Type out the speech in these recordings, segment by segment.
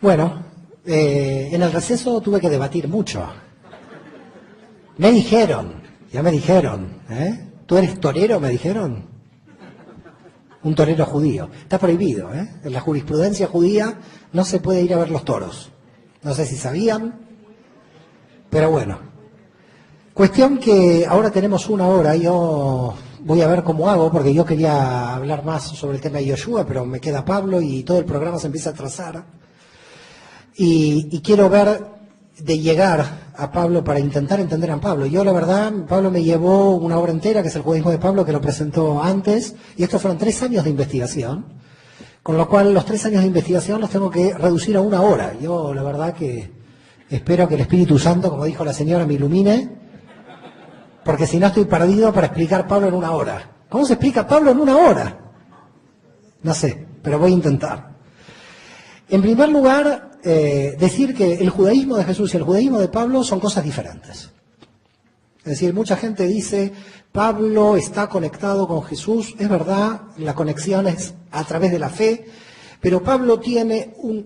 Bueno, en el receso tuve que debatir mucho. Me dijeron, ya me dijeron, ¿tú eres torero? Me dijeron. Un torero judío. Está prohibido, En la jurisprudencia judía no se puede ir a ver los toros. No sé si sabían, pero bueno. Cuestión que ahora tenemos una hora, yo voy a ver cómo hago, porque yo quería hablar más sobre el tema de Yoshua, pero me queda Pablo y todo el programa se empieza a trazar. Y quiero ver de llegar a Pablo para intentar entender a Pablo. Yo, la verdad, Pablo me llevó una hora entera, que es el judaísmo de Pablo, que lo presentó antes, y estos fueron 3 años de investigación, con lo cual los 3 años de investigación los tengo que reducir a 1 hora. Yo, la verdad, que espero que el Espíritu Santo, como dijo la señora, me ilumine, porque si no estoy perdido para explicar Pablo en 1 hora. ¿Cómo se explica Pablo en 1 hora? No sé, pero voy a intentar. En primer lugar, decir que el judaísmo de Jesús y el judaísmo de Pablo son cosas diferentes. Es decir, mucha gente dice, Pablo está conectado con Jesús. Es verdad, la conexión es a través de la fe, pero Pablo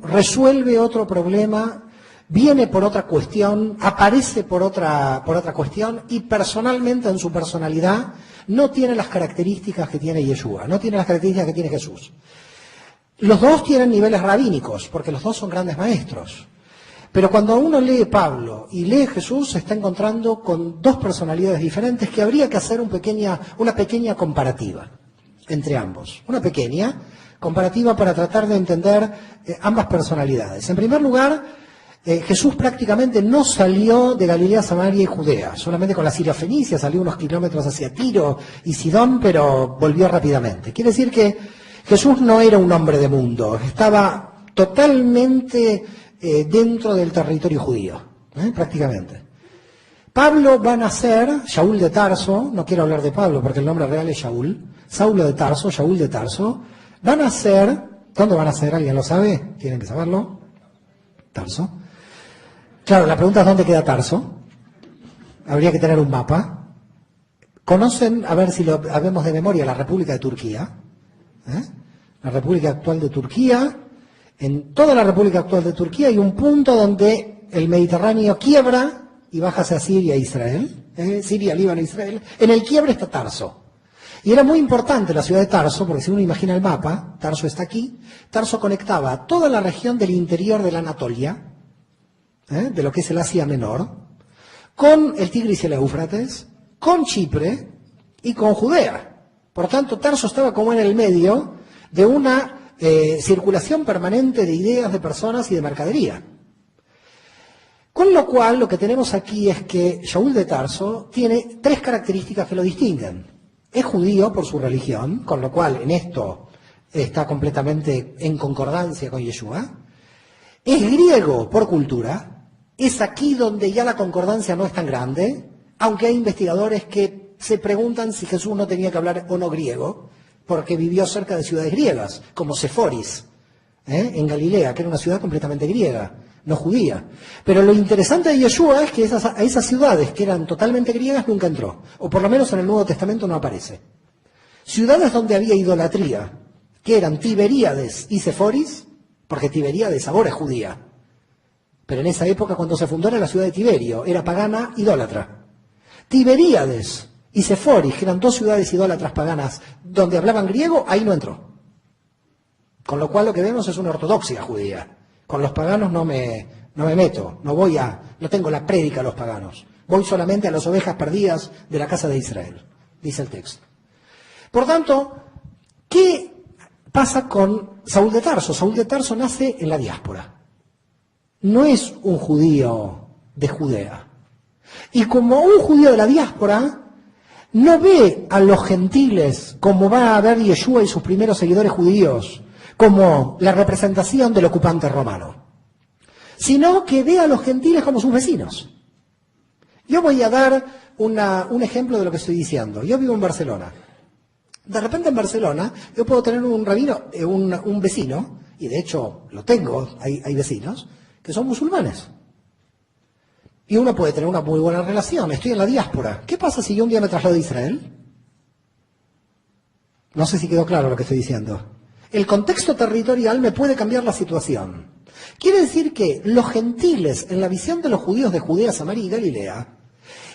resuelve otro problema, viene por otra cuestión, aparece por otra cuestión, y personalmente, en su personalidad, no tiene las características que tiene Yeshua, no tiene las características que tiene Jesús. Los dos tienen niveles rabínicos, porque los dos son grandes maestros. Pero cuando uno lee Pablo y lee Jesús, se está encontrando con 2 personalidades diferentes que habría que hacer una pequeña comparativa entre ambos. Una pequeña comparativa para tratar de entender ambas personalidades. En primer lugar, Jesús prácticamente no salió de Galilea, Samaria y Judea. Solamente con la Siria Fenicia salió unos kilómetros hacia Tiro y Sidón, pero volvió rápidamente. Quiere decir que Jesús no era un hombre de mundo, estaba totalmente dentro del territorio judío, prácticamente. Pablo va a nacer, Shaul de Tarso, no quiero hablar de Pablo porque el nombre real es Shaul, Saulo de Tarso, Shaul de Tarso, va a nacer, ¿dónde va a nacer? ¿Alguien lo sabe? ¿Tienen que saberlo? Tarso. Claro, la pregunta es ¿dónde queda Tarso? Habría que tener un mapa. ¿Conocen, a ver si lo habemos de memoria, la República de Turquía? La República actual de Turquía, en toda la República actual de Turquía hay un punto donde el Mediterráneo quiebra y baja hacia Siria e Israel, Siria, Líbano e Israel. En el quiebre está Tarso. Y era muy importante la ciudad de Tarso, porque si uno imagina el mapa, Tarso está aquí, Tarso conectaba toda la región del interior de la Anatolia, de lo que es el Asia Menor, con el Tigris y el Éufrates, con Chipre y con Judea. Por tanto, Tarso estaba como en el medio de una circulación permanente de ideas, de personas y de mercadería. Con lo cual, lo que tenemos aquí es que Shaul de Tarso tiene 3 características que lo distinguen. Es judío por su religión, con lo cual en esto está completamente en concordancia con Yeshua. Es griego por cultura. Es aquí donde ya la concordancia no es tan grande, aunque hay investigadores que se preguntan si Jesús no tenía que hablar o no griego, porque vivió cerca de ciudades griegas, como Seforis, en Galilea, que era una ciudad completamente griega, no judía. Pero lo interesante de Yeshua es que a esas ciudades que eran totalmente griegas nunca entró, o por lo menos en el Nuevo Testamento no aparece. Ciudades donde había idolatría, que eran Tiberíades y Seforis, porque Tiberíades ahora es judía, pero en esa época cuando se fundó era la ciudad de Tiberio, era pagana, idólatra. Tiberíades y Seforis, que eran 2 ciudades idólatras paganas donde hablaban griego, ahí no entró. Con lo cual lo que vemos es una ortodoxia judía. Con los paganos no me meto, no tengo la prédica a los paganos. Voy solamente a las ovejas perdidas de la casa de Israel, dice el texto. Por tanto, ¿qué pasa con Saúl de Tarso? Saúl de Tarso nace en la diáspora. No es un judío de Judea. Y como un judío de la diáspora, no ve a los gentiles como va a ver Yeshua y sus primeros seguidores judíos, como la representación del ocupante romano, sino que ve a los gentiles como sus vecinos. Yo voy a dar un ejemplo de lo que estoy diciendo. Yo vivo en Barcelona. De repente en Barcelona yo puedo tener un rabino, un vecino, y de hecho lo tengo, hay vecinos, que son musulmanes. Y uno puede tener una muy buena relación. Estoy en la diáspora. ¿Qué pasa si yo un día me traslado a Israel? No sé si quedó claro lo que estoy diciendo. El contexto territorial me puede cambiar la situación. Quiere decir que los gentiles, en la visión de los judíos de Judea, Samaria y Galilea,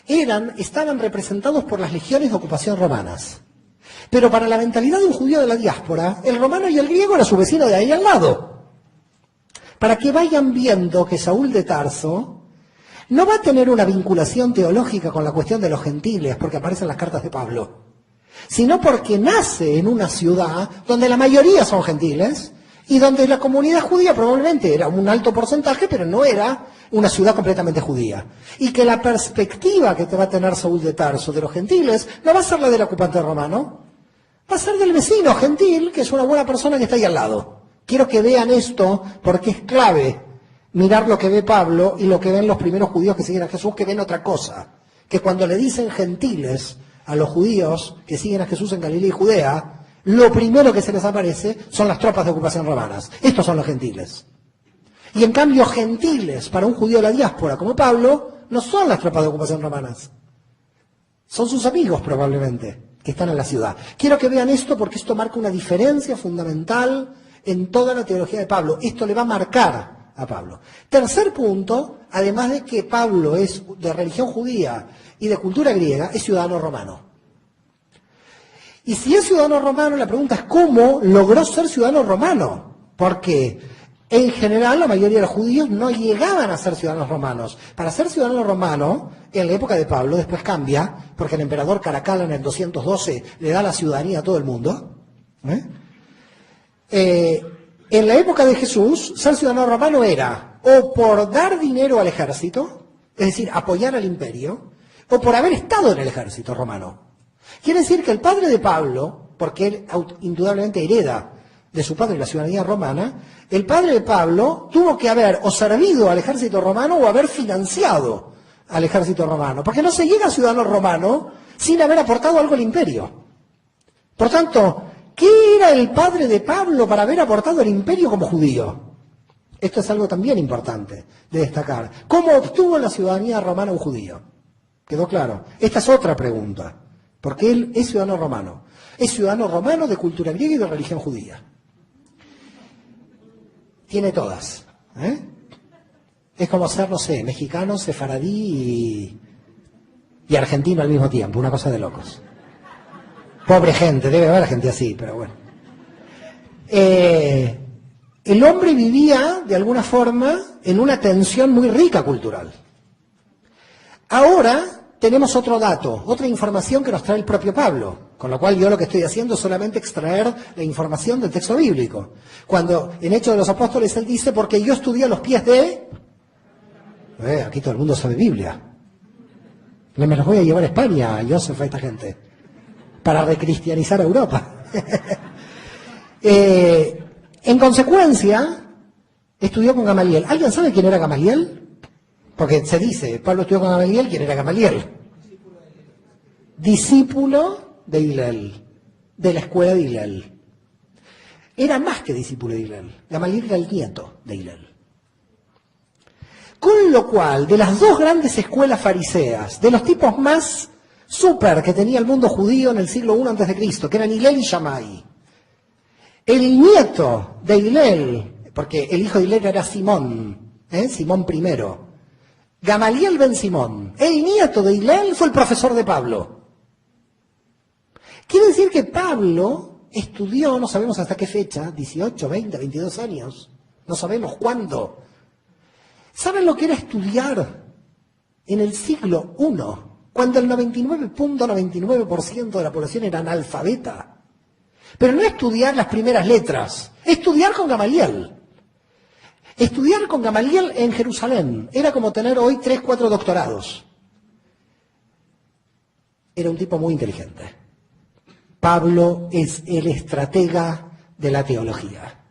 estaban representados por las legiones de ocupación romanas. Pero para la mentalidad de un judío de la diáspora, el romano y el griego era su vecino de ahí al lado. Para que vayan viendo que Saúl de Tarso no va a tener una vinculación teológica con la cuestión de los gentiles, porque aparecen las cartas de Pablo, sino porque nace en una ciudad donde la mayoría son gentiles y donde la comunidad judía probablemente era un alto porcentaje, pero no era una ciudad completamente judía. Y que la perspectiva que te va a tener Saúl de Tarso de los gentiles no va a ser la del ocupante romano, va a ser del vecino gentil, que es una buena persona que está ahí al lado. Quiero que vean esto porque es clave mirar lo que ve Pablo y lo que ven los primeros judíos que siguen a Jesús, que ven otra cosa. Que cuando le dicen gentiles a los judíos que siguen a Jesús en Galilea y Judea, lo primero que se les aparece son las tropas de ocupación romanas. Estos son los gentiles. Y en cambio, gentiles para un judío de la diáspora como Pablo no son las tropas de ocupación romanas. Son sus amigos probablemente que están en la ciudad. Quiero que vean esto porque esto marca una diferencia fundamental en toda la teología de Pablo. Esto le va a marcar a Pablo. Tercer punto, además de que Pablo es de religión judía y de cultura griega, es ciudadano romano. Y si es ciudadano romano, la pregunta es ¿cómo logró ser ciudadano romano? Porque en general la mayoría de los judíos no llegaban a ser ciudadanos romanos. Para ser ciudadano romano, en la época de Pablo, después cambia, porque el emperador Caracalla en el 212 le da la ciudadanía a todo el mundo. En la época de Jesús, ser ciudadano romano era o por dar dinero al ejército, es decir, apoyar al imperio, o por haber estado en el ejército romano. Quiere decir que el padre de Pablo, porque él indudablemente hereda de su padre la ciudadanía romana, el padre de Pablo tuvo que haber o servido al ejército romano o haber financiado al ejército romano, porque no se llega a ciudadano romano sin haber aportado algo al imperio. Por tanto, ¿qué era el padre de Pablo para haber aportado al imperio como judío? Esto es algo también importante de destacar. ¿Cómo obtuvo la ciudadanía romana un judío? ¿Quedó claro? Esta es otra pregunta, porque él es ciudadano romano. Es ciudadano romano de cultura griega y de religión judía. Tiene todas. Es como ser, no sé, mexicano, sefaradí y argentino al mismo tiempo, una cosa de locos. Pobre gente, debe haber gente así, pero bueno. El hombre vivía, de alguna forma, en una tensión muy rica cultural. Ahora tenemos otro dato, otra información que nos trae el propio Pablo, con lo cual yo lo que estoy haciendo es solamente extraer la información del texto bíblico. Cuando en Hechos de los Apóstoles él dice, porque yo estudié a los pies de... aquí todo el mundo sabe Biblia. No me los voy a llevar a España, Joseph, a esta gente, para recristianizar a Europa. En consecuencia, estudió con Gamaliel. ¿Alguien sabe quién era Gamaliel? Porque se dice, Pablo estudió con Gamaliel, ¿quién era Gamaliel? Discípulo de Hillel, de la escuela de Hillel. Era más que discípulo de Hillel. Gamaliel era el nieto de Hillel. Con lo cual, de las dos grandes escuelas fariseas, de los tipos más súper que tenía el mundo judío en el siglo I a.C., que eran Hillel y Shammai, el nieto de Hillel, porque el hijo de Hillel era Simón, Simón I, Gamaliel ben Simón, el nieto de Hillel fue el profesor de Pablo. Quiere decir que Pablo estudió, no sabemos hasta qué fecha, 18, 20, 22 años, no sabemos cuándo. ¿Saben lo que era estudiar en el siglo I, cuando el 99.99% de la población era analfabeta? Pero no estudiar las primeras letras, estudiar con Gamaliel. Estudiar con Gamaliel en Jerusalén era como tener hoy 3, 4 doctorados. Era un tipo muy inteligente. Pablo es el estratega de la teología.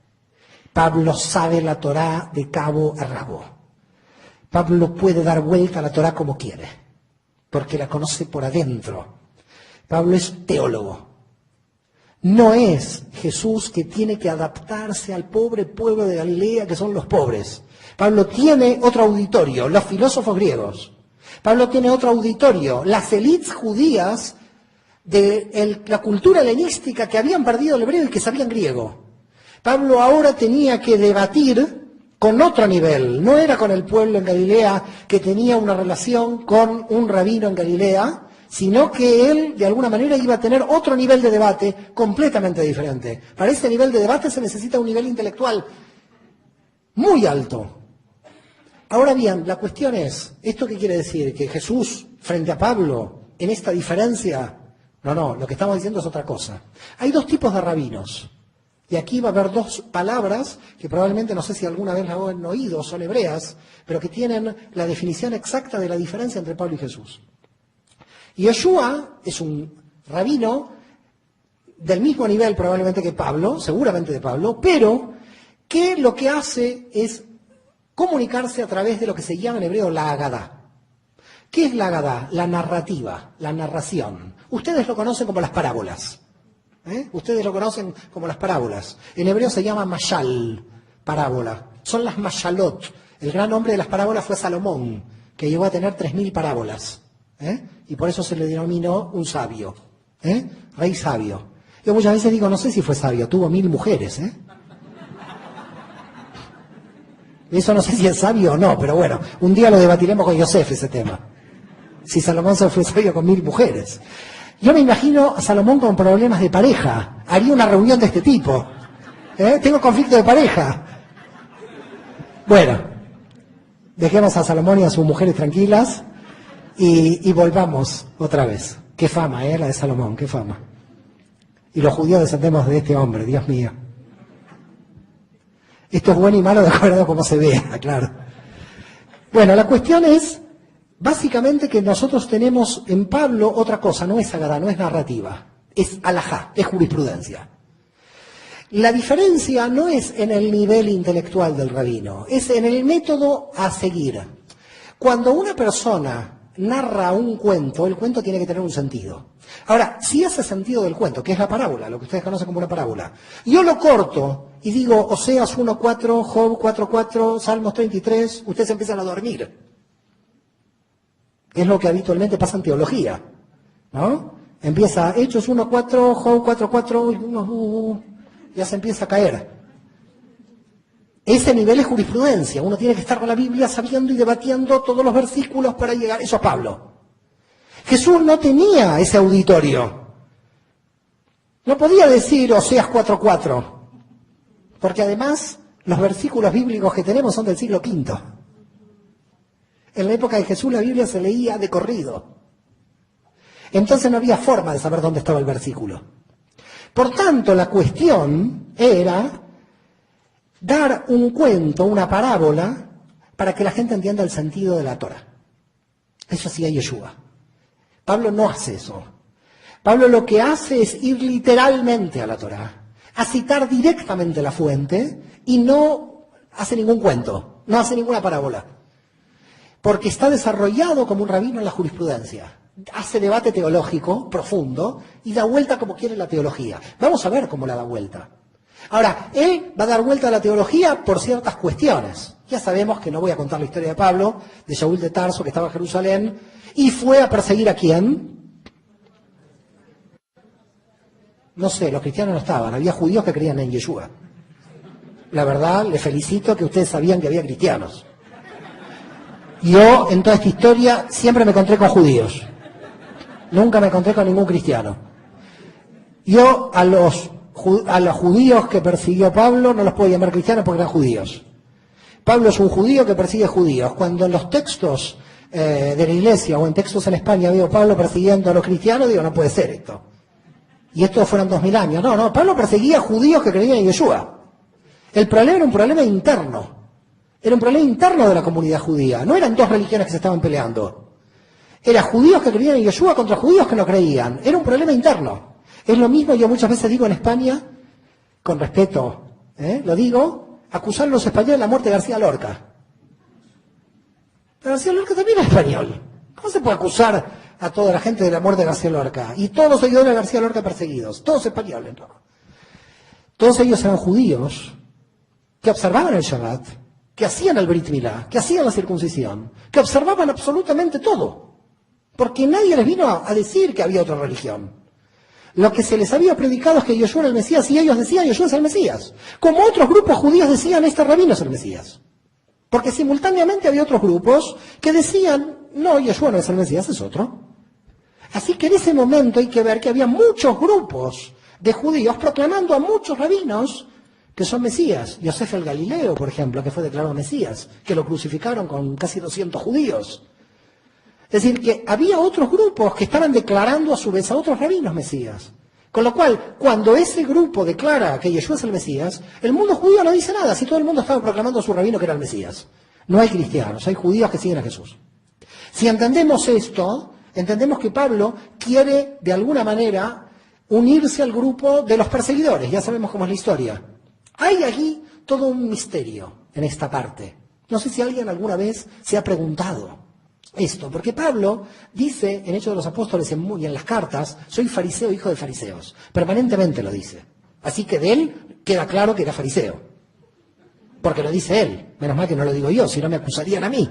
Pablo sabe la Torá de cabo a rabo. Pablo puede dar vuelta a la Torá como quiere, porque la conoce por adentro. Pablo es teólogo. No es Jesús que tiene que adaptarse al pobre pueblo de Galilea, que son los pobres. Pablo tiene otro auditorio, los filósofos griegos. Pablo tiene otro auditorio, las élites judías de la cultura helenística que habían perdido el hebreo y que sabían griego. Pablo ahora tenía que debatir con otro nivel. No era con el pueblo en Galilea que tenía una relación con un rabino en Galilea, sino que él, de alguna manera, iba a tener otro nivel de debate completamente diferente. Para ese nivel de debate se necesita un nivel intelectual muy alto. Ahora bien, la cuestión es, ¿esto qué quiere decir? ¿Que Jesús, frente a Pablo, en esta diferencia? No, lo que estamos diciendo es otra cosa. Hay dos tipos de rabinos. Y aquí va a haber dos palabras que probablemente, no sé si alguna vez las han oído, son hebreas, pero que tienen la definición exacta de la diferencia entre Pablo y Jesús. Yeshua es un rabino del mismo nivel probablemente que Pablo, seguramente de Pablo, pero que lo que hace es comunicarse a través de lo que se llama en hebreo la Agadá. ¿Qué es la Agadá? La narrativa, la narración. Ustedes lo conocen como las parábolas. Ustedes lo conocen como las parábolas. En hebreo se llama mashal, parábola. Son las mashalot. El gran hombre de las parábolas fue Salomón, que llegó a tener 3000 parábolas. Y por eso se le denominó un sabio. Rey sabio. Yo muchas veces digo, no sé si fue sabio, tuvo 1000 mujeres. Eso no sé si es sabio o no, pero bueno, un día lo debatiremos con Yosef ese tema. Si Salomón se fue sabio con 1000 mujeres. Yo me imagino a Salomón con problemas de pareja. Haría una reunión de este tipo. Tengo conflicto de pareja. Bueno, dejemos a Salomón y a sus mujeres tranquilas y volvamos otra vez. Qué fama, la de Salomón, qué fama. Y los judíos descendemos de este hombre, Dios mío. Esto es bueno y malo de acuerdo a cómo se vea, claro. Bueno, la cuestión es, básicamente, que nosotros tenemos en Pablo otra cosa, no es agadá, no es narrativa, es alajá, es jurisprudencia. La diferencia no es en el nivel intelectual del rabino, es en el método a seguir. Cuando una persona narra un cuento, el cuento tiene que tener un sentido. Ahora, si ese sentido del cuento, que es la parábola, lo que ustedes conocen como una parábola, yo lo corto y digo Oseas 1.4, Job 4.4, Salmos 33, ustedes empiezan a dormir. Es lo que habitualmente pasa en teología, ¿no? Empieza Hechos 1.4, Job 4.4, ya se empieza a caer. Ese nivel es jurisprudencia. Uno tiene que estar con la Biblia sabiendo y debatiendo todos los versículos para llegar. Eso es Pablo. Jesús no tenía ese auditorio. No podía decir Oseas 4.4, porque además los versículos bíblicos que tenemos son del siglo V. En la época de Jesús la Biblia se leía de corrido. Entonces no había forma de saber dónde estaba el versículo. Por tanto, la cuestión era dar un cuento, una parábola, para que la gente entienda el sentido de la Torá. Eso hacía Yeshua. Pablo no hace eso. Pablo lo que hace es ir literalmente a la Torá, a citar directamente la fuente y no hace ningún cuento, no hace ninguna parábola. Porque está desarrollado como un rabino en la jurisprudencia. Hace debate teológico profundo y da vuelta como quiere la teología. Vamos a ver cómo la da vuelta. Ahora, él va a dar vuelta a la teología por ciertas cuestiones. Ya sabemos que no voy a contar la historia de Pablo, de Shaul de Tarso, que estaba en Jerusalén, y fue a perseguir ¿a quién? No sé, los cristianos no estaban, había judíos que creían en Yeshua. La verdad, les felicito que ustedes sabían que había cristianos. Yo, en toda esta historia, siempre me encontré con judíos. Nunca me encontré con ningún cristiano. Yo a los judíos que persiguió Pablo no los puedo llamar cristianos porque eran judíos. Pablo es un judío que persigue judíos. Cuando en los textos de la iglesia o en textos en España veo Pablo persiguiendo a los cristianos, digo, no puede ser esto. Y estos fueron 2000 años. No, Pablo perseguía a judíos que creían en Yeshua. El problema era un problema interno. Era un problema interno de la comunidad judía. No eran dos religiones que se estaban peleando. Era judíos que creían en Yeshua contra judíos que no creían. Era un problema interno. Es lo mismo, yo muchas veces digo en España, con respeto, lo digo, acusar a los españoles de la muerte de García Lorca. Pero García Lorca también es español. ¿Cómo se puede acusar a toda la gente de la muerte de García Lorca? Y todos los seguidores de García Lorca perseguidos, todos españoles, ¿no? Todos ellos eran judíos que observaban el Shabbat, que hacían el Brit Milá, que hacían la circuncisión, que observaban absolutamente todo. Porque nadie les vino a decir que había otra religión. Lo que se les había predicado es que Yeshua era el Mesías y ellos decían Yeshua es el Mesías. Como otros grupos judíos decían este rabino es el Mesías. Porque simultáneamente había otros grupos que decían, no, Yeshua no es el Mesías, es otro. Así que en ese momento hay que ver que había muchos grupos de judíos proclamando a muchos rabinos que son Mesías. Yosef el Galileo, por ejemplo, que fue declarado Mesías, que lo crucificaron con casi 200 judíos. Es decir, que había otros grupos que estaban declarando a su vez a otros rabinos Mesías. Con lo cual, cuando ese grupo declara que Yeshua es el Mesías, el mundo judío no dice nada, si todo el mundo estaba proclamando a su rabino que era el Mesías. No hay cristianos, hay judíos que siguen a Jesús. Si entendemos esto, entendemos que Pablo quiere, de alguna manera, unirse al grupo de los perseguidores. Ya sabemos cómo es la historia. Hay aquí todo un misterio en esta parte. No sé si alguien alguna vez se ha preguntado esto, porque Pablo dice en Hechos de los Apóstoles y en las cartas, soy fariseo, hijo de fariseos. Permanentemente lo dice. Así que de él queda claro que era fariseo. Porque lo dice él. Menos mal que no lo digo yo, si no me acusarían a mí.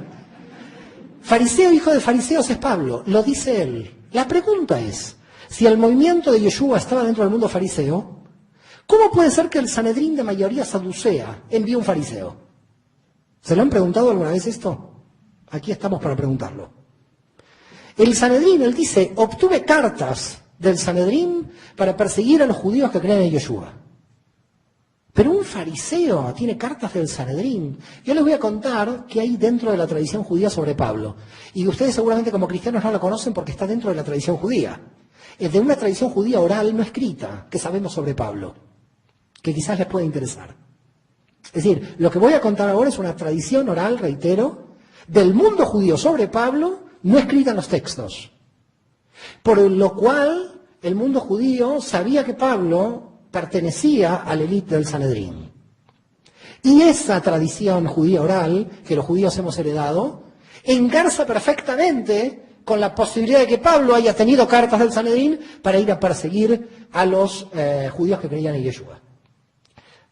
Fariseo, hijo de fariseos es Pablo, lo dice él. La pregunta es, si el movimiento de Yeshua estaba dentro del mundo fariseo, ¿cómo puede ser que el Sanedrín de mayoría saducea envíe un fariseo? ¿Se lo han preguntado alguna vez esto? Aquí estamos para preguntarlo. El Sanedrín, él dice, obtuve cartas del Sanedrín para perseguir a los judíos que creen en Yeshua. Pero un fariseo tiene cartas del Sanedrín. Yo les voy a contar qué hay dentro de la tradición judía sobre Pablo. Y ustedes seguramente como cristianos no lo conocen porque está dentro de la tradición judía. Es de una tradición judía oral no escrita que sabemos sobre Pablo, que quizás les pueda interesar. Es decir, lo que voy a contar ahora es una tradición oral, reitero, del mundo judío sobre Pablo, no escrita en los textos. Por lo cual, el mundo judío sabía que Pablo pertenecía a la élite del Sanedrín. Y esa tradición judía oral, que los judíos hemos heredado, engarza perfectamente con la posibilidad de que Pablo haya tenido cartas del Sanedrín para ir a perseguir a los judíos que creían en Yeshua.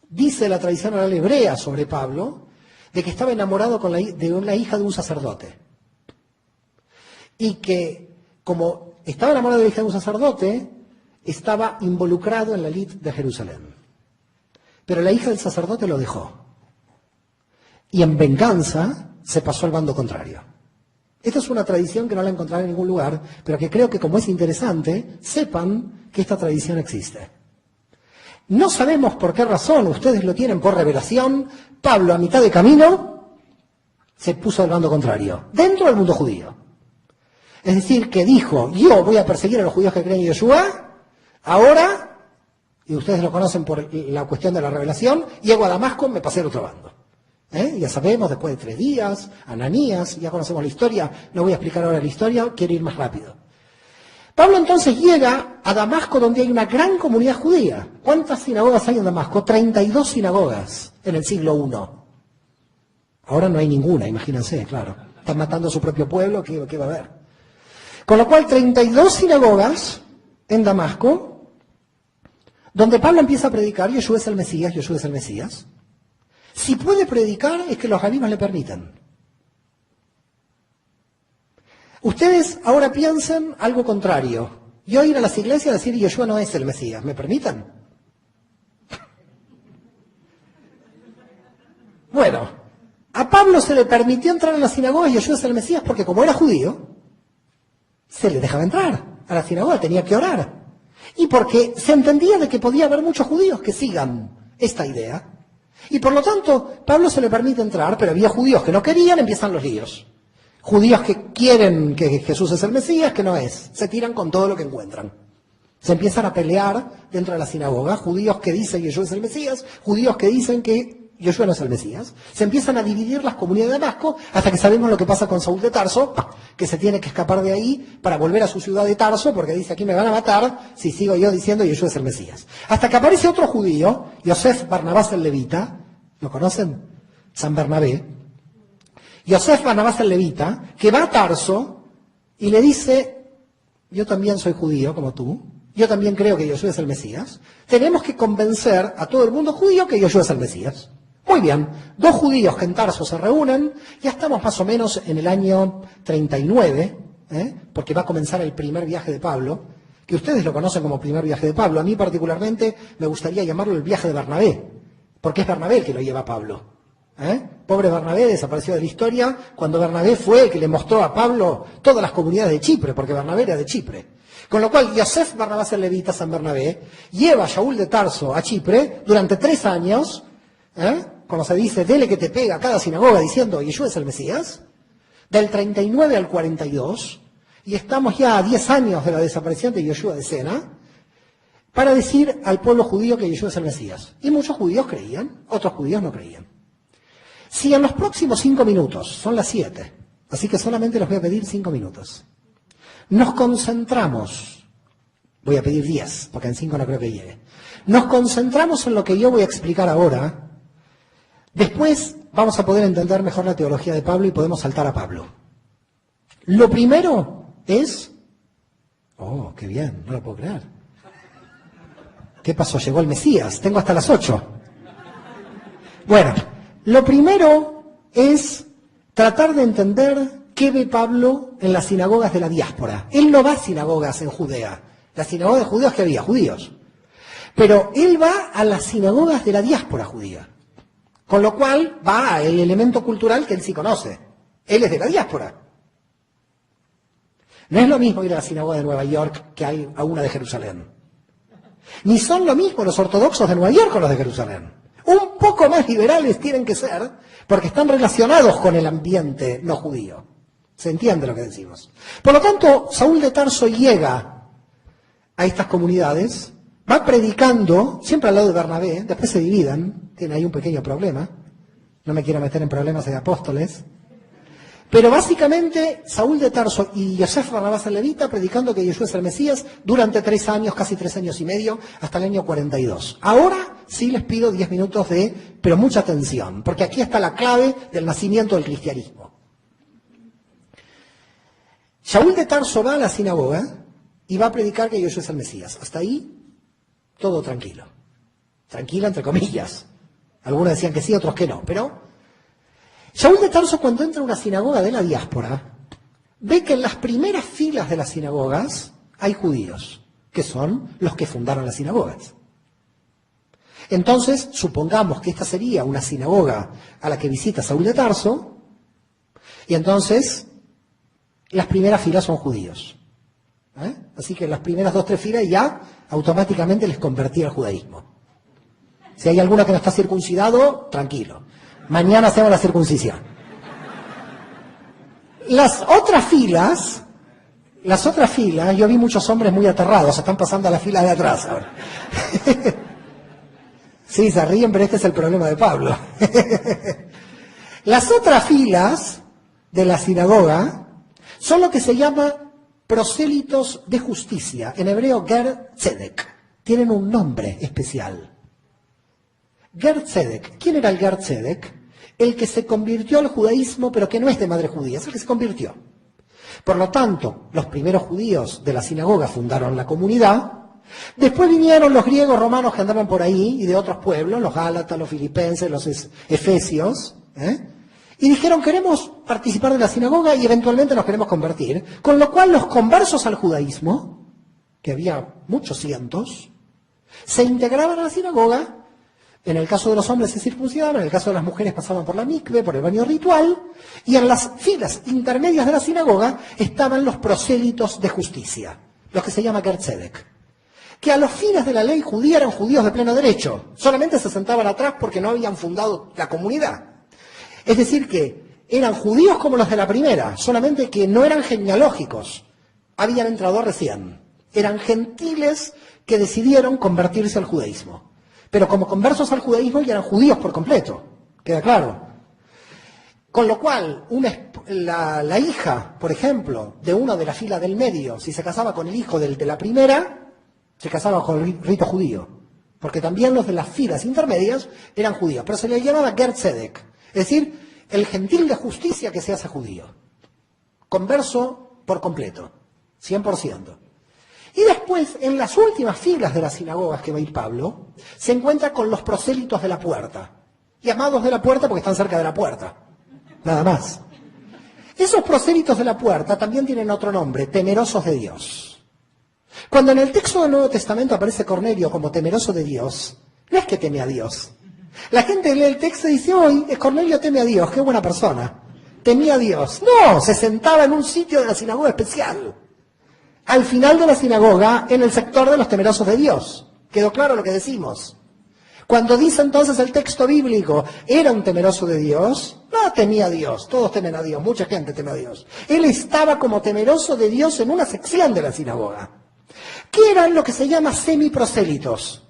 Dice la tradición oral hebrea sobre Pablo, de que estaba enamorado de una hija de un sacerdote. Y que, como estaba enamorado de la hija de un sacerdote, estaba involucrado en la élite de Jerusalén. Pero la hija del sacerdote lo dejó. Y en venganza se pasó al bando contrario. Esta es una tradición que no la encontrarán en ningún lugar, pero que creo que como es interesante, sepan que esta tradición existe. No sabemos por qué razón, ustedes lo tienen por revelación, Pablo a mitad de camino se puso al bando contrario, dentro del mundo judío. Es decir, que dijo, yo voy a perseguir a los judíos que creen en Yeshua, ahora, y ustedes lo conocen por la cuestión de la revelación, llego a Damasco, me pasé al otro bando. Ya sabemos, después de 3 días, Ananías, ya conocemos la historia, no voy a explicar ahora la historia, quiero ir más rápido. Pablo entonces llega a Damasco, donde hay una gran comunidad judía. ¿Cuántas sinagogas hay en Damasco? 32 sinagogas en el siglo I. Ahora no hay ninguna, imagínense, claro. Están matando a su propio pueblo, ¿qué va a haber? Con lo cual, 32 sinagogas en Damasco, donde Pablo empieza a predicar, Yeshua es el Mesías, Yeshua es el Mesías. Si puede predicar, es que los rabinos le permiten. Ustedes ahora piensan algo contrario. Yo ir a las iglesias a decir Yeshua no es el Mesías. ¿Me permiten? Bueno, a Pablo se le permitió entrar a la sinagoga y Yeshua es el Mesías porque como era judío, se le dejaba entrar a la sinagoga, tenía que orar. Y porque se entendía de que podía haber muchos judíos que sigan esta idea. Y por lo tanto, Pablo se le permite entrar, pero había judíos que no querían, empiezan los líos. Judíos que quieren que Jesús es el Mesías, que no es. Se tiran con todo lo que encuentran. Se empiezan a pelear dentro de la sinagoga. Judíos que dicen que Yeshua es el Mesías, judíos que dicen que Yeshua no es el Mesías. Se empiezan a dividir las comunidades de Damasco hasta que sabemos lo que pasa con Saúl de Tarso, que se tiene que escapar de ahí para volver a su ciudad de Tarso, porque dice aquí me van a matar si sigo yo diciendo Yeshua es el Mesías. Hasta que aparece otro judío, Yosef Barnabás el Levita, ¿lo conocen? San Bernabé. Yosef Barnabás el Levita, que va a Tarso y le dice, yo también soy judío como tú, yo también creo que Yeshua es el Mesías, tenemos que convencer a todo el mundo judío que Yeshua es el Mesías. Muy bien, 2 judíos que en Tarso se reúnen, ya estamos más o menos en el año 39, porque va a comenzar el primer viaje de Pablo, que ustedes lo conocen como primer viaje de Pablo. A mí particularmente me gustaría llamarlo el viaje de Bernabé, porque es Bernabé el que lo lleva a Pablo. Pobre Bernabé desapareció de la historia cuando Bernabé fue el que le mostró a Pablo todas las comunidades de Chipre, porque Bernabé era de Chipre. Con lo cual, Yosef Barnabás el Levita, San Bernabé, lleva a Shaul de Tarso a Chipre durante 3 años, cuando se dice, dele que te pega a cada sinagoga diciendo, Yeshua es el Mesías, del 39 al 42, y estamos ya a 10 años de la desaparición de Yeshua de Sena, para decir al pueblo judío que Yeshua es el Mesías. Y muchos judíos creían, otros judíos no creían. Si en los próximos 5 minutos, son las 7, así que solamente les voy a pedir 5 minutos, nos concentramos, voy a pedir 10, porque en 5 no creo que llegue, nos concentramos en lo que yo voy a explicar ahora, después vamos a poder entender mejor la teología de Pablo y podemos saltar a Pablo. Lo primero es, oh, qué bien, no lo puedo creer. ¿Qué pasó? Llegó el Mesías, tengo hasta las 8. Bueno, lo primero es tratar de entender qué ve Pablo en las sinagogas de la diáspora. Él no va a sinagogas en Judea. Las sinagogas de judíos que había, judíos. Pero él va a las sinagogas de la diáspora judía. Con lo cual va al elemento cultural que él sí conoce. Él es de la diáspora. No es lo mismo ir a la sinagoga de Nueva York que a una de Jerusalén. Ni son lo mismo los ortodoxos de Nueva York con los de Jerusalén. Un poco más liberales tienen que ser porque están relacionados con el ambiente no judío. ¿Se entiende lo que decimos? Por lo tanto, Saúl de Tarso llega a estas comunidades, va predicando, siempre al lado de Bernabé, después se dividen, tiene ahí un pequeño problema, no me quiero meter en problemas de apóstoles, pero básicamente Saúl de Tarso y Yosef Barnabás el Levita predicando que Yeshua es el Mesías durante 3 años, casi 3 años y medio, hasta el año 42. Ahora sí les pido 10 minutos pero mucha atención, porque aquí está la clave del nacimiento del cristianismo. Saúl de Tarso va a la sinagoga y va a predicar que Yeshua es el Mesías. Hasta ahí, todo tranquilo. Tranquilo entre comillas. Algunos decían que sí, otros que no, pero Saúl de Tarso, cuando entra a una sinagoga de la diáspora, ve que en las primeras filas de las sinagogas hay judíos, que son los que fundaron las sinagogas. Entonces, supongamos que esta sería una sinagoga a la que visita Saúl de Tarso, y entonces las primeras filas son judíos. Así que las primeras 2 o 3 filas ya automáticamente les convertía al judaísmo. Si hay alguno que no está circuncidado, tranquilo. Mañana hacemos la circuncisión. Las otras filas, yo vi muchos hombres muy aterrados, están pasando a la fila de atrás ahora. Sí, se ríen, pero este es el problema de Pablo. Las otras filas de la sinagoga son lo que se llama prosélitos de justicia, en hebreo Ger Tzedek. Tienen un nombre especial. Ger Tzedek. ¿Quién era el Ger Tzedek? El que se convirtió al judaísmo, pero que no es de madre judía, es el que se convirtió. Por lo tanto, los primeros judíos de la sinagoga fundaron la comunidad, después vinieron los griegos romanos que andaban por ahí, y de otros pueblos, los gálatas, los filipenses, los efesios, y dijeron, queremos participar de la sinagoga y eventualmente nos queremos convertir, con lo cual los conversos al judaísmo, que había muchos cientos, se integraban a la sinagoga. En el caso de los hombres se circuncidaban, en el caso de las mujeres pasaban por la mikve, por el baño ritual, y en las filas intermedias de la sinagoga estaban los prosélitos de justicia, los que se llama Ger Tzedek, que a los fines de la ley judía eran judíos de pleno derecho, solamente se sentaban atrás porque no habían fundado la comunidad. Es decir, que eran judíos como los de la primera, solamente que no eran genealógicos, habían entrado recién, eran gentiles que decidieron convertirse al judaísmo. Pero como conversos al judaísmo ya eran judíos por completo, queda claro. Con lo cual, la hija, por ejemplo, de uno de la fila del medio, si se casaba con el hijo del de la primera, se casaba con el rito judío. Porque también los de las filas intermedias eran judíos, pero se les llamaba Ger Tzedek, es decir, el gentil de justicia que se hace judío. Converso por completo, 100%. Y después, en las últimas filas de las sinagogas que va a ir Pablo, se encuentra con los prosélitos de la puerta. Llamados de la puerta porque están cerca de la puerta. Nada más. Esos prosélitos de la puerta también tienen otro nombre, temerosos de Dios. Cuando en el texto del Nuevo Testamento aparece Cornelio como temeroso de Dios, no es que teme a Dios, La gente lee el texto y dice, hoy Cornelio teme a Dios, qué buena persona. Temía a Dios. No, se sentaba en un sitio de la sinagoga especial. Al final de la sinagoga, en el sector de los temerosos de Dios. ¿Quedó claro lo que decimos? Cuando dice entonces el texto bíblico, era un temeroso de Dios, no temía a Dios, todos temen a Dios, mucha gente teme a Dios. Él estaba como temeroso de Dios en una sección de la sinagoga, que eran lo que se llama semiprosélitos.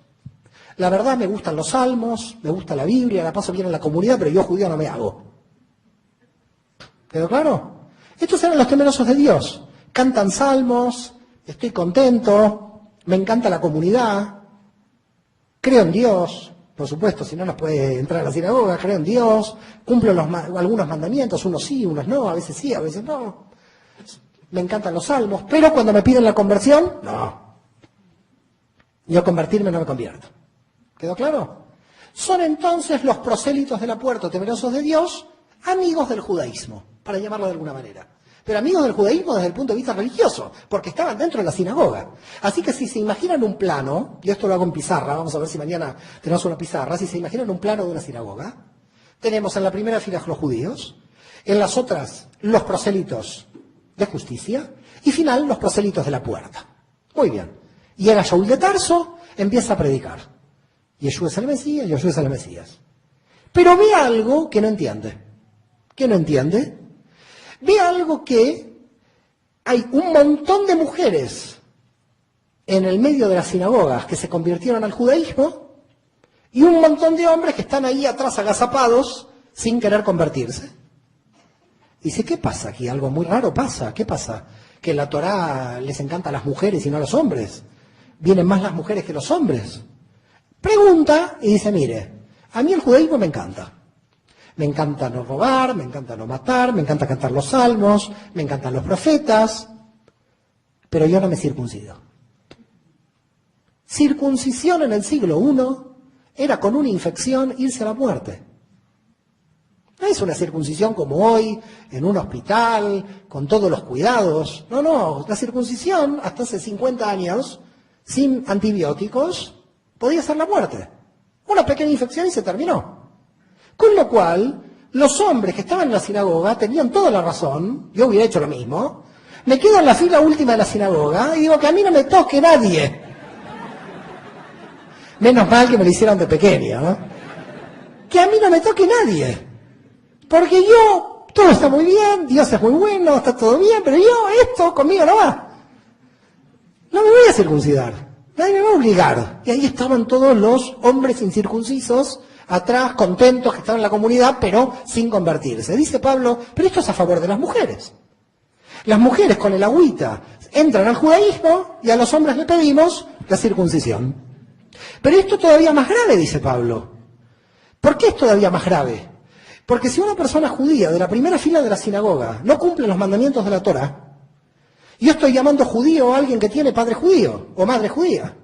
La verdad me gustan los salmos, me gusta la Biblia, la paso bien en la comunidad, pero yo judío no me hago. ¿Quedó claro? Estos eran los temerosos de Dios. Cantan salmos, estoy contento, me encanta la comunidad, creo en Dios, por supuesto, si no nos puede entrar a la sinagoga, creo en Dios, cumplo algunos mandamientos, unos sí, unos no, a veces sí, a veces no. Me encantan los salmos, pero cuando me piden la conversión, no. Yo convertirme no me convierto. ¿Quedó claro? Son entonces los prosélitos de la puerta, temerosos de Dios, amigos del judaísmo, para llamarlo de alguna manera. Pero amigos del judaísmo desde el punto de vista religioso, porque estaban dentro de la sinagoga. Así que si se imaginan un plano, y esto lo hago en pizarra, vamos a ver si mañana tenemos una pizarra, si se imaginan un plano de una sinagoga, tenemos en la primera fila los judíos, en las otras los prosélitos de justicia, y final los prosélitos de la puerta. Muy bien. Llega Shaul de Tarso, empieza a predicar. Yeshua es el Mesías, Yeshua es el Mesías. Pero ve algo que no entiende. ¿Qué no entiende? Ve algo que hay un montón de mujeres en el medio de las sinagogas que se convirtieron al judaísmo y un montón de hombres que están ahí atrás agazapados sin querer convertirse. Dice, ¿qué pasa aquí? Algo muy raro pasa. ¿Qué pasa? Que en la Torá les encantan las mujeres y no los hombres. Vienen más las mujeres que los hombres. Pregunta y dice, mire, a mí el judaísmo me encanta. Me encanta no robar, me encanta no matar, me encanta cantar los salmos, me encantan los profetas, pero yo no me circuncido. Circuncisión en el siglo I era con una infección irse a la muerte. No es una circuncisión como hoy, en un hospital, con todos los cuidados. No, no, la circuncisión hasta hace 50 años, sin antibióticos, podía ser la muerte. Una pequeña infección y se terminó. Con lo cual, los hombres que estaban en la sinagoga tenían toda la razón, yo hubiera hecho lo mismo, me quedo en la fila última de la sinagoga y digo que a mí no me toque nadie. Menos mal que me lo hicieron de pequeño, ¿no? Que a mí no me toque nadie. Porque yo, todo está muy bien, Dios es muy bueno, está todo bien, pero yo, esto conmigo no va. No me voy a circuncidar, nadie me va a obligar. Y ahí estaban todos los hombres incircuncisos, atrás, contentos que estaban en la comunidad, pero sin convertirse. Dice Pablo, pero esto es a favor de las mujeres. Las mujeres con el agüita entran al judaísmo y a los hombres le pedimos la circuncisión. Pero esto es todavía más grave, dice Pablo. ¿Por qué es todavía más grave? Porque si una persona judía de la primera fila de la sinagoga no cumple los mandamientos de la Torá, yo estoy llamando judío a alguien que tiene padre judío o madre judía.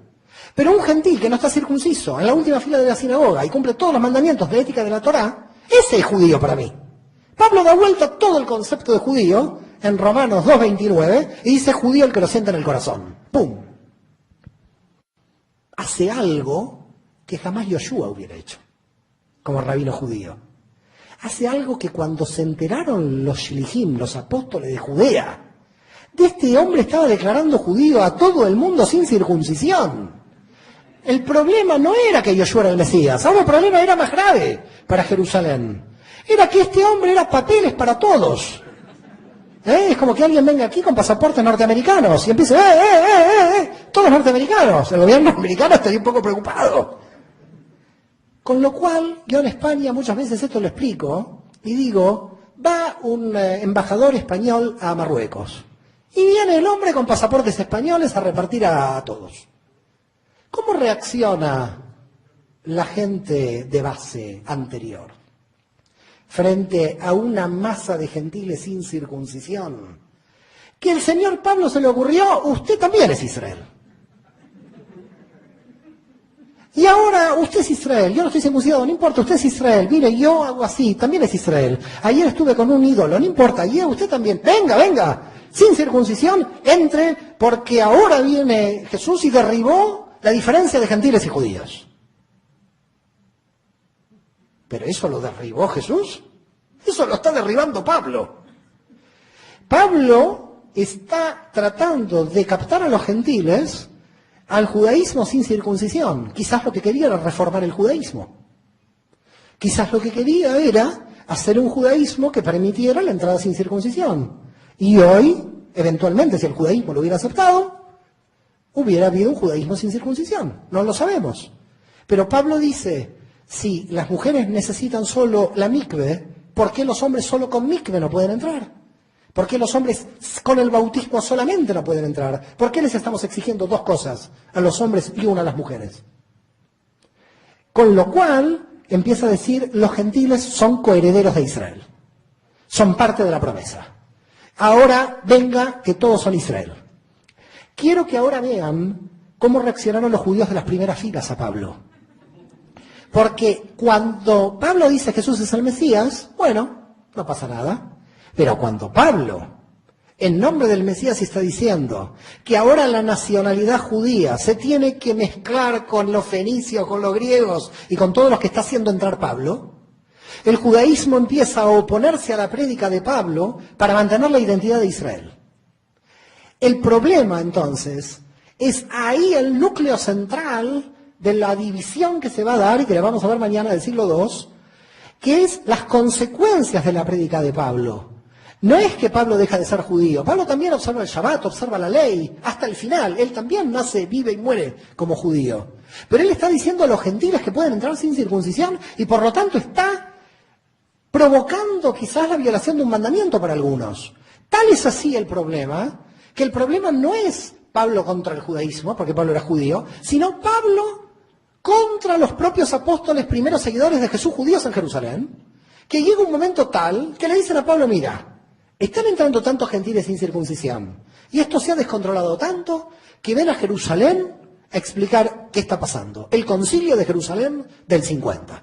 Pero un gentil que no está circunciso en la última fila de la sinagoga y cumple todos los mandamientos de ética de la Torá, ese es judío para mí. Pablo da vuelta todo el concepto de judío en Romanos 2:29 y dice judío el que lo sienta en el corazón. ¡Pum! Hace algo que jamás Yoshua hubiera hecho, como rabino judío. Hace algo que cuando se enteraron los shlichim, los apóstoles de Judea, de este hombre estaba declarando judío a todo el mundo sin circuncisión. El problema no era que Yoshua era el Mesías, ahora el problema era más grave para Jerusalén. Era que este hombre era papeles para todos. Es como que alguien venga aquí con pasaportes norteamericanos y empiece, todos norteamericanos. El gobierno americano estaría un poco preocupado. Con lo cual, yo en España muchas veces esto lo explico y digo, va un embajador español a Marruecos y viene el hombre con pasaportes españoles a repartir a todos. ¿Cómo reacciona la gente de base anterior frente a una masa de gentiles sin circuncisión? Que el señor Pablo se le ocurrió, usted también es Israel. Y ahora usted es Israel, yo no estoy circuncidado, no importa, usted es Israel. Mire, yo hago así, también es Israel. Ayer estuve con un ídolo, no importa, ayer usted también. Venga, sin circuncisión, entre, porque ahora viene Jesús y derribó la diferencia de gentiles y judíos. Pero eso lo derribó Jesús. Eso lo está derribando Pablo. Pablo está tratando de captar a los gentiles al judaísmo sin circuncisión. Quizás lo que quería era reformar el judaísmo. Quizás lo que quería era hacer un judaísmo que permitiera la entrada sin circuncisión. Y hoy, eventualmente, si el judaísmo lo hubiera aceptado, hubiera habido un judaísmo sin circuncisión. No lo sabemos. Pero Pablo dice, si las mujeres necesitan solo la mikve, ¿por qué los hombres solo con mikve no pueden entrar? ¿Por qué los hombres con el bautismo solamente no pueden entrar? ¿Por qué les estamos exigiendo dos cosas a los hombres y una a las mujeres? Con lo cual empieza a decir, los gentiles son coherederos de Israel. Son parte de la promesa. Ahora venga que todos son Israel. Quiero que ahora vean cómo reaccionaron los judíos de las primeras filas a Pablo. Porque cuando Pablo dice Jesús es el Mesías, bueno, no pasa nada. Pero cuando Pablo, en nombre del Mesías, está diciendo que ahora la nacionalidad judía se tiene que mezclar con los fenicios, con los griegos y con todos los que está haciendo entrar Pablo, el judaísmo empieza a oponerse a la prédica de Pablo para mantener la identidad de Israel. El problema, entonces, es ahí el núcleo central de la división que se va a dar, y que la vamos a ver mañana del siglo II, que es las consecuencias de la prédica de Pablo. No es que Pablo deja de ser judío. Pablo también observa el Shabbat, observa la ley, hasta el final. Él también nace, vive y muere como judío. Pero él está diciendo a los gentiles que pueden entrar sin circuncisión y por lo tanto está provocando quizás la violación de un mandamiento para algunos. Tal es así el problema, que el problema no es Pablo contra el judaísmo, porque Pablo era judío, sino Pablo contra los propios apóstoles, primeros seguidores de Jesús, judíos en Jerusalén, que llega un momento tal que le dicen a Pablo, mira, están entrando tantos gentiles sin circuncisión, y esto se ha descontrolado tanto, que ven a Jerusalén a explicar qué está pasando. El concilio de Jerusalén del 50.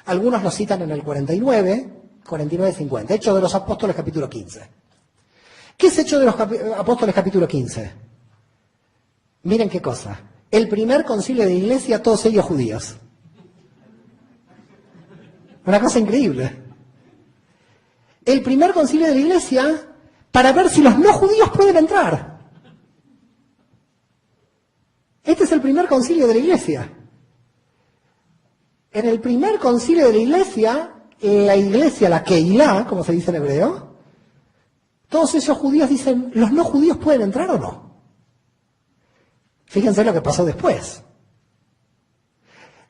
Algunos lo citan en el 49-50, Hechos de los Apóstoles capítulo 15. ¿Qué es Hechos de los Apóstoles capítulo 15? Miren qué cosa. El primer concilio de la iglesia, todos ellos judíos. Una cosa increíble. El primer concilio de la iglesia para ver si los no judíos pueden entrar. Este es el primer concilio de la iglesia. En el primer concilio de la iglesia, la Keilah, como se dice en hebreo, todos esos judíos dicen, ¿los no judíos pueden entrar o no? Fíjense lo que pasó después.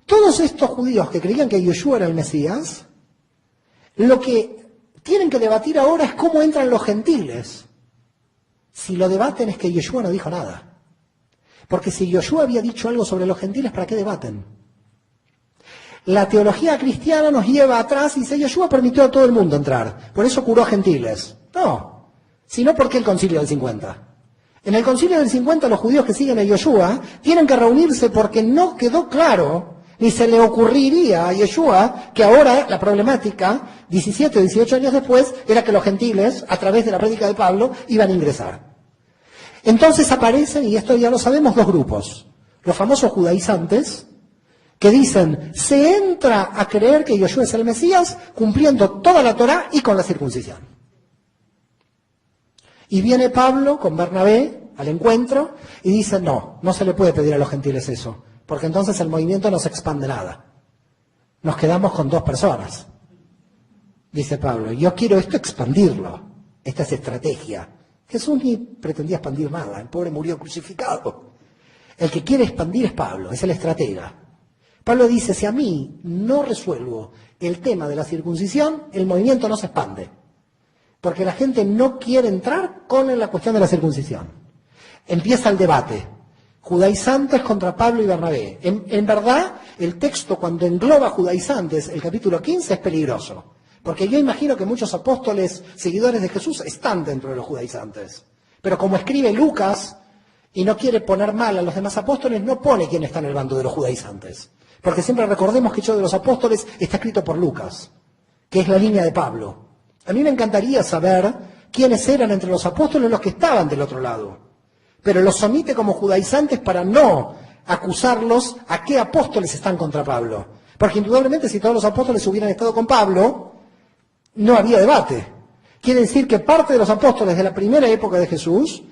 Todos estos judíos que creían que Yeshua era el Mesías, lo que tienen que debatir ahora es cómo entran los gentiles. Si lo debaten es que Yeshua no dijo nada. Porque si Yeshua había dicho algo sobre los gentiles, ¿para qué debaten? La teología cristiana nos lleva atrás y dice, Yeshua permitió a todo el mundo entrar, por eso curó a gentiles. No, sino porque el concilio del 50. En el concilio del 50 los judíos que siguen a Yeshua tienen que reunirse porque no quedó claro, ni se le ocurriría a Yeshua que ahora la problemática, 17 o 18 años después, era que los gentiles, a través de la prédica de Pablo, iban a ingresar. Entonces aparecen, y esto ya lo sabemos, dos grupos. Los famosos judaizantes, que dicen, se entra a creer que Yeshua es el Mesías cumpliendo toda la Torá y con la circuncisión. Y viene Pablo con Bernabé al encuentro y dice, no, no se le puede pedir a los gentiles eso, porque entonces el movimiento no se expande nada. Nos quedamos con dos personas. Dice Pablo, yo quiero esto expandirlo. Esta es estrategia. Jesús ni pretendía expandir nada, el pobre murió crucificado. El que quiere expandir es Pablo, es el estratega. Pablo dice, si a mí no resuelvo el tema de la circuncisión, el movimiento no se expande. Porque la gente no quiere entrar con la cuestión de la circuncisión. Empieza el debate. Judaizantes contra Pablo y Bernabé. En verdad, el texto cuando engloba judaizantes, el capítulo 15, es peligroso. Porque yo imagino que muchos apóstoles, seguidores de Jesús, están dentro de los judaizantes. Pero como escribe Lucas y no quiere poner mal a los demás apóstoles, no pone quién está en el bando de los judaizantes. Porque siempre recordemos que Hechos de los Apóstoles está escrito por Lucas, que es la línea de Pablo. A mí me encantaría saber quiénes eran entre los apóstoles los que estaban del otro lado. Pero los omite como judaizantes para no acusarlos a qué apóstoles están contra Pablo. Porque indudablemente si todos los apóstoles hubieran estado con Pablo, no había debate. Quiere decir que parte de los apóstoles de la primera época de Jesús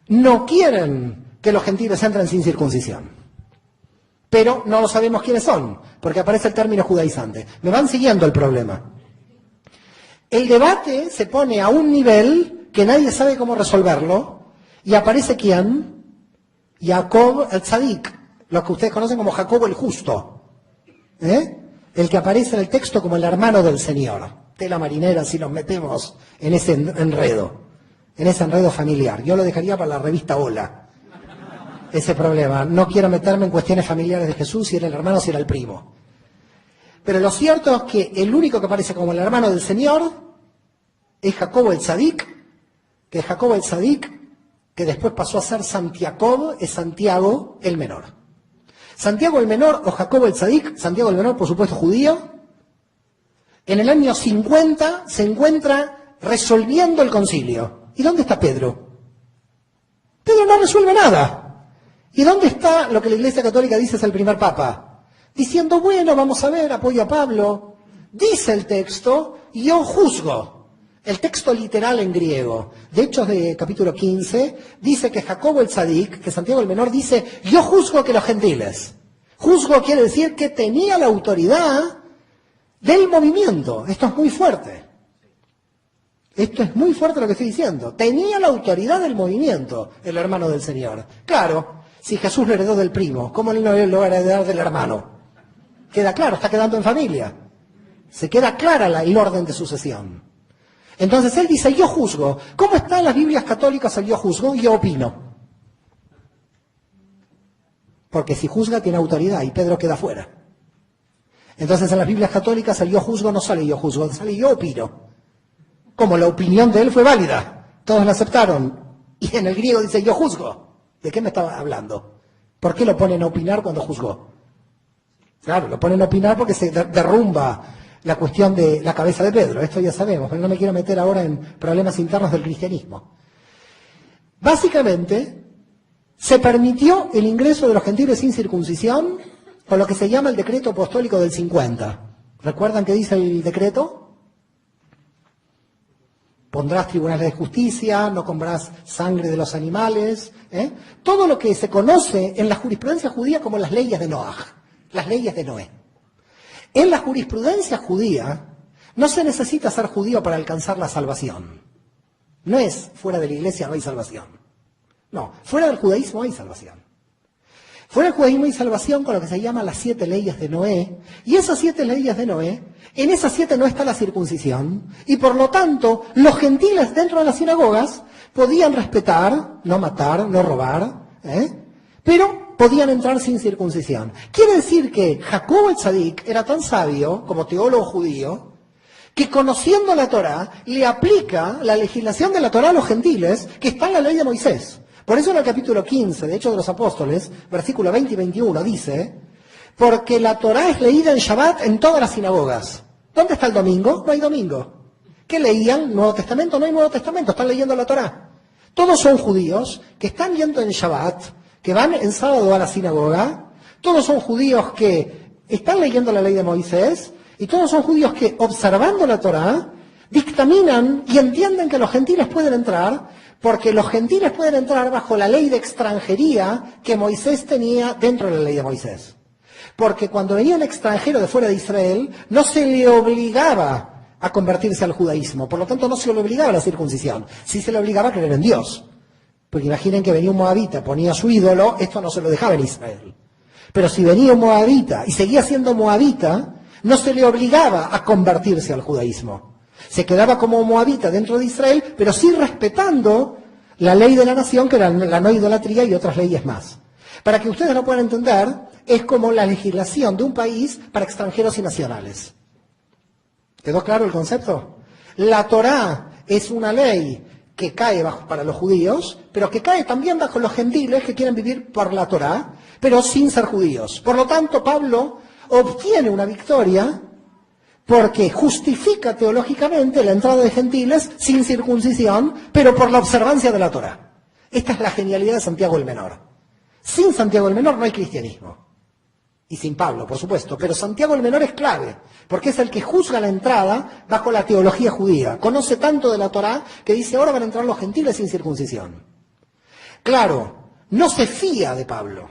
no quieren que los gentiles entren sin circuncisión. Pero no lo sabemos quiénes son, porque aparece el término judaizante. Me van siguiendo el problema. El debate se pone a un nivel que nadie sabe cómo resolverlo, y aparece ¿quién? Jacob el Tzadik, lo que ustedes conocen como Jacobo el Justo. El que aparece en el texto como el hermano del Señor. Tela marinera si nos metemos en ese enredo familiar. Yo lo dejaría para la revista Hola, ese problema. No quiero meterme en cuestiones familiares de Jesús, si era el hermano, si era el primo. Pero lo cierto es que el único que aparece como el hermano del Señor es Jacobo el Tzadik, que Jacobo el Tzadik, que después pasó a ser Santiago, es Santiago el Menor. Santiago el Menor o Jacobo el Tzadik, Santiago el Menor, por supuesto judío, en el año 50 se encuentra resolviendo el concilio. ¿Y dónde está Pedro? Pedro no resuelve nada. ¿Y dónde está lo que la Iglesia Católica dice es el primer papa? Diciendo, bueno, vamos a ver, apoyo a Pablo. Dice el texto, yo juzgo. El texto literal en griego, de Hechos de capítulo 15, dice que Jacobo el Tzadik, que Santiago el Menor, dice, yo juzgo que los gentiles. Juzgo quiere decir que tenía la autoridad del movimiento. Esto es muy fuerte. Esto es muy fuerte lo que estoy diciendo. Tenía la autoridad del movimiento, el hermano del Señor. Claro, si Jesús lo heredó del primo, ¿cómo no lo va a heredar del hermano? Queda claro, está quedando en familia. Se queda clara el orden de sucesión. Entonces él dice, yo juzgo. ¿Cómo está en las Biblias católicas el yo juzgo? Yo opino. Porque si juzga tiene autoridad y Pedro queda fuera. Entonces en las Biblias católicas el yo juzgo no sale yo juzgo, sale yo opino. Como la opinión de él fue válida, todos la aceptaron. Y en el griego dice yo juzgo. ¿De qué me estaba hablando? ¿Por qué lo ponen a opinar cuando juzgó? Claro, lo ponen a opinar porque se derrumba la cuestión de la cabeza de Pedro, esto ya sabemos, pero no me quiero meter ahora en problemas internos del cristianismo. Básicamente, se permitió el ingreso de los gentiles sin circuncisión con lo que se llama el decreto apostólico del 50. ¿Recuerdan qué dice el decreto? Pondrás tribunales de justicia, no comerás sangre de los animales, todo lo que se conoce en la jurisprudencia judía como las leyes de Noaj, las leyes de Noé. En la jurisprudencia judía no se necesita ser judío para alcanzar la salvación. No es fuera de la iglesia no hay salvación. No, fuera del judaísmo hay salvación. Fuera del judaísmo hay salvación con lo que se llama las 7 leyes de Noé. Y esas 7 leyes de Noé, en esas 7 no está la circuncisión. Y por lo tanto, los gentiles dentro de las sinagogas podían respetar, no matar, no robar, pero podían entrar sin circuncisión. Quiere decir que Jacobo el Tzadik era tan sabio, como teólogo judío, que conociendo la Torá, le aplica la legislación de la Torá a los gentiles, que está en la ley de Moisés. Por eso en el capítulo 15 de Hechos de los Apóstoles, versículo 20 y 21, dice, porque la Torá es leída en Shabbat en todas las sinagogas. ¿Dónde está el domingo? No hay domingo. ¿Qué leían? ¿Nuevo Testamento? No hay Nuevo Testamento, están leyendo la Torá. Todos son judíos que están yendo en Shabbat, que van en sábado a la sinagoga, todos son judíos que están leyendo la ley de Moisés, y todos son judíos que, observando la Torá, dictaminan y entienden que los gentiles pueden entrar, porque los gentiles pueden entrar bajo la ley de extranjería que Moisés tenía dentro de la ley de Moisés. Porque cuando venía un extranjero de fuera de Israel, no se le obligaba a convertirse al judaísmo, por lo tanto no se le obligaba a la circuncisión, sí se le obligaba a creer en Dios. Porque imaginen que venía un moabita, ponía su ídolo, esto no se lo dejaba en Israel. Pero si venía un moabita y seguía siendo moabita, no se le obligaba a convertirse al judaísmo. Se quedaba como moabita dentro de Israel, pero sí respetando la ley de la nación, que era la no idolatría y otras leyes más. Para que ustedes lo puedan entender, es como la legislación de un país para extranjeros y nacionales. ¿Quedó claro el concepto? La Torá es una ley que cae para los judíos, pero que cae también bajo los gentiles que quieren vivir por la Torá, pero sin ser judíos. Por lo tanto, Pablo obtiene una victoria porque justifica teológicamente la entrada de gentiles sin circuncisión, pero por la observancia de la Torá. Esta es la genialidad de Santiago el Menor. Sin Santiago el Menor no hay cristianismo. y sin Pablo, por supuesto, pero Santiago el menor es clave, porque es el que juzga la entrada bajo la teología judía. Conoce tanto de la Torá que dice, ahora van a entrar los gentiles sin circuncisión. Claro, no se fía de Pablo,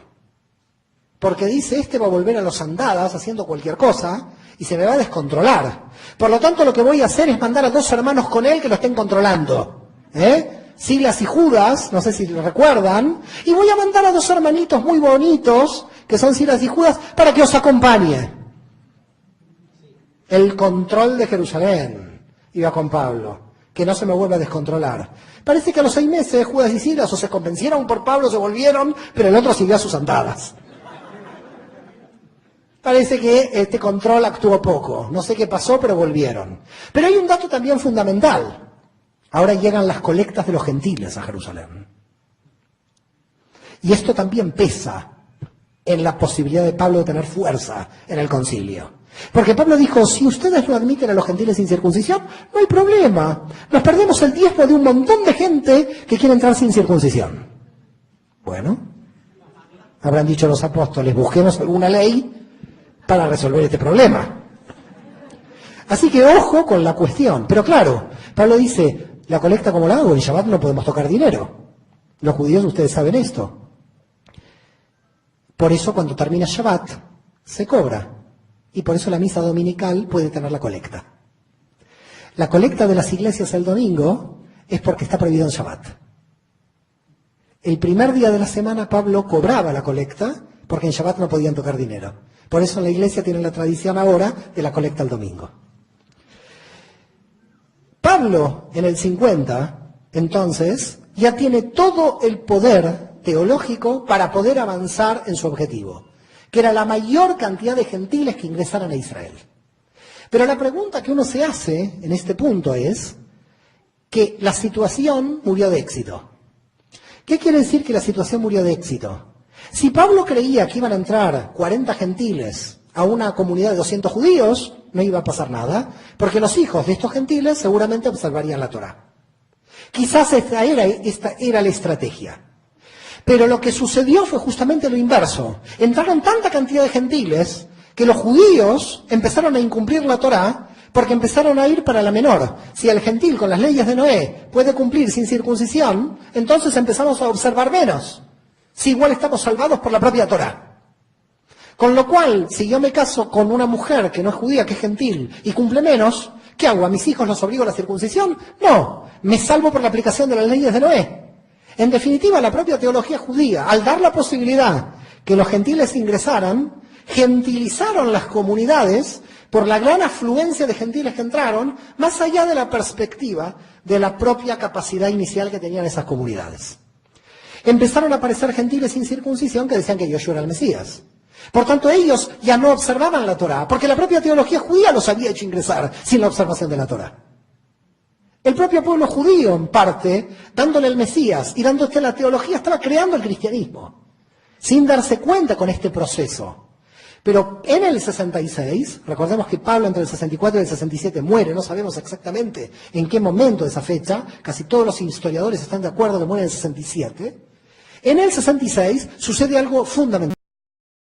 porque dice, este va a volver a los andadas haciendo cualquier cosa y se me va a descontrolar. Por lo tanto, lo que voy a hacer es mandar a 2 hermanos con él que lo estén controlando. Silas y Judas, no sé si lo recuerdan, y voy a mandar a 2 hermanitos muy bonitos, que son Silas y Judas, para que os acompañe. El control de Jerusalén iba con Pablo, que no se me vuelva a descontrolar. Parece que a los 6 meses Judas y Silas o se convencieron por Pablo, se volvieron, pero el otro siguió a sus andadas. Parece que este control actuó poco, no sé qué pasó, pero volvieron. Pero hay un dato también fundamental. Ahora llegan las colectas de los gentiles a Jerusalén. Y esto también pesa en la posibilidad de Pablo de tener fuerza en el concilio. Porque Pablo dijo, si ustedes no admiten a los gentiles sin circuncisión, no hay problema. Nos perdemos el diezmo de un montón de gente que quiere entrar sin circuncisión. Bueno, habrán dicho los apóstoles, busquemos alguna ley para resolver este problema. Así que ojo con la cuestión. Pero claro, Pablo dice, la colecta como la hago, en Shabbat no podemos tocar dinero. Los judíos, ustedes saben esto. Por eso cuando termina Shabbat, se cobra. Y por eso la misa dominical puede tener la colecta. La colecta de las iglesias el domingo es porque está prohibido en Shabbat. El primer día de la semana Pablo cobraba la colecta porque en Shabbat no podían tocar dinero. Por eso en la iglesia tienen la tradición ahora de la colecta el domingo. Pablo, en el 50, entonces, ya tiene todo el poder teológico para poder avanzar en su objetivo, que era la mayor cantidad de gentiles que ingresaran a Israel. Pero la pregunta que uno se hace en este punto es que la situación murió de éxito. ¿Qué quiere decir que la situación murió de éxito? Si Pablo creía que iban a entrar 40 gentiles a una comunidad de 200 judíos, no iba a pasar nada, porque los hijos de estos gentiles seguramente observarían la Torá. Quizás esta era la estrategia. Pero lo que sucedió fue justamente lo inverso. Entraron tanta cantidad de gentiles que los judíos empezaron a incumplir la Torá porque empezaron a ir para la menor. Si el gentil con las leyes de Noé puede cumplir sin circuncisión, entonces empezamos a observar menos. Si igual estamos salvados por la propia Torá. Con lo cual, si yo me caso con una mujer que no es judía, que es gentil, y cumple menos, ¿qué hago? ¿A mis hijos los obligo a la circuncisión? No, me salvo por la aplicación de las leyes de Noé. En definitiva, la propia teología judía, al dar la posibilidad que los gentiles ingresaran, gentilizaron las comunidades por la gran afluencia de gentiles que entraron, más allá de la perspectiva de la propia capacidad inicial que tenían esas comunidades. Empezaron a aparecer gentiles sin circuncisión que decían que Yoshua era el Mesías. Por tanto, ellos ya no observaban la Torá, porque la propia teología judía los había hecho ingresar sin la observación de la Torá. El propio pueblo judío, en parte, dándole el Mesías y dándole la teología, estaba creando el cristianismo, sin darse cuenta con este proceso. Pero en el 66, recordemos que Pablo entre el 64 y el 67 muere, no sabemos exactamente en qué momento de esa fecha, casi todos los historiadores están de acuerdo que muere en el 67, en el 66 sucede algo fundamental.